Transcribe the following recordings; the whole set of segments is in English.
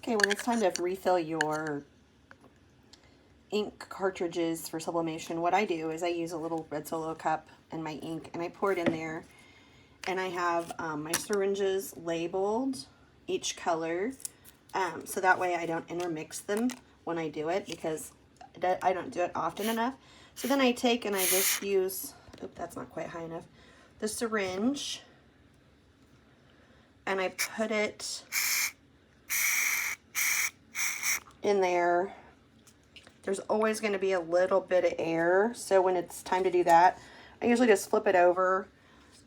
Okay, when it's time to refill your ink cartridges for sublimation, what I do is I use a little red Solo cup and my ink, and I pour it in there, and I have my syringes labeled, each color, so that way I don't intermix them when I do it, because I don't do it often enough. So then I take and I just use, oh, that's not quite high enough, the syringe, and I put it in there. There's always going to be a little bit of air, so when it's time to do that, I usually just flip it over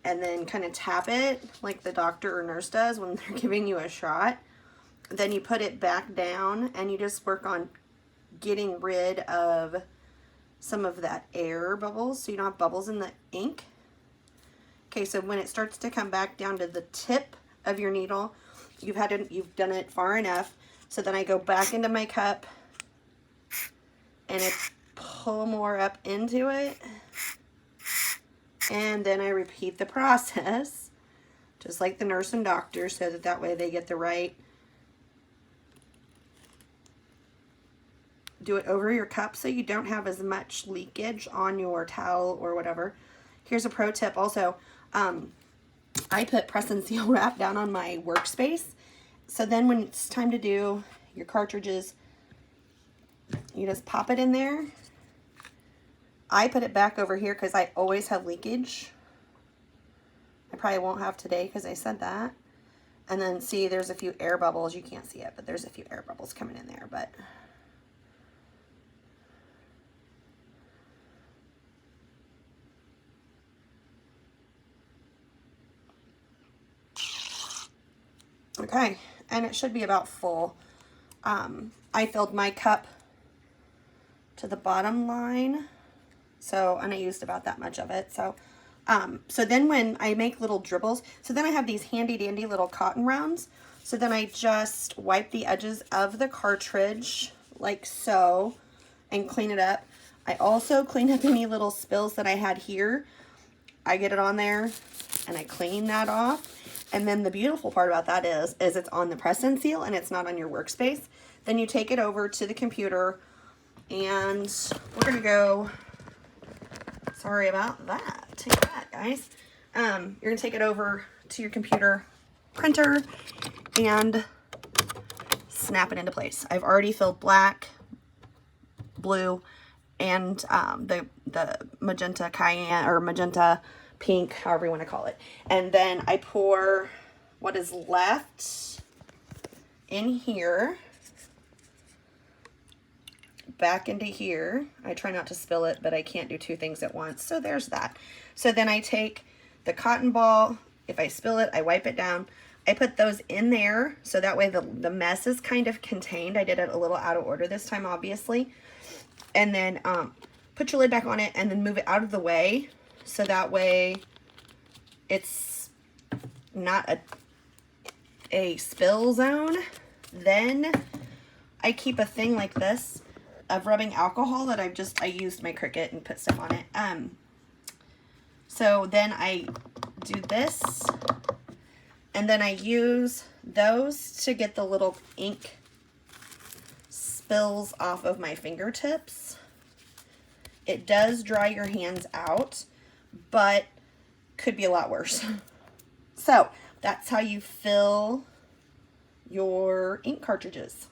and then kind of tap it like the doctor or nurse does when they're giving you a shot. Then you put it back down and you just work on getting rid of some of that air bubbles, so you don't have bubbles in the ink. Okay, so when it starts to come back down to the tip of your needle, you've done it far enough. So then I go back into my cup and I pull more up into it, and then I repeat the process just like the nurse and doctor, so that way they get the right. Do it over your cup so you don't have as much leakage on your towel or whatever. Here's a pro tip also. I put press and seal wrap down on my workspace, so then when it's time to do your cartridges, you just pop it in there. I put it back over here because I always have leakage. I probably won't have today because I said that. And then see, there's a few air bubbles. You can't see it, but there's a few air bubbles coming in there. But okay, and it should be about full. I filled my cup to the bottom line, and I used about that much of it. So then when I make little dribbles, so then I have these handy dandy little cotton rounds. So then I just wipe the edges of the cartridge like so and clean it up. I also clean up any little spills that I had here. I get it on there and I clean that off. And then the beautiful part about that is it's on the press and seal and it's not on your workspace. Then you take it over to the computer, and we're gonna go, sorry about that, take that guys. You're gonna take it over to your computer printer and snap it into place. I've already filled black, blue, and the magenta cayenne, or magenta pink, however you want to call it. And then I pour what is left in here back into here. I try not to spill it, but I can't do two things at once, so there's that. So then I take the cotton ball. If I spill it, I wipe it down. I put those in there so that way the mess is kind of contained. I did it a little out of order this time, obviously. And then put your lid back on it and then move it out of the way, so that way it's not a spill zone. Then I keep a thing like this of rubbing alcohol that I used my Cricut and put stuff on it. So then I do this, and then I use those to get the little ink spills off of my fingertips. It does dry your hands out, but could be a lot worse. So that's how you fill your ink cartridges.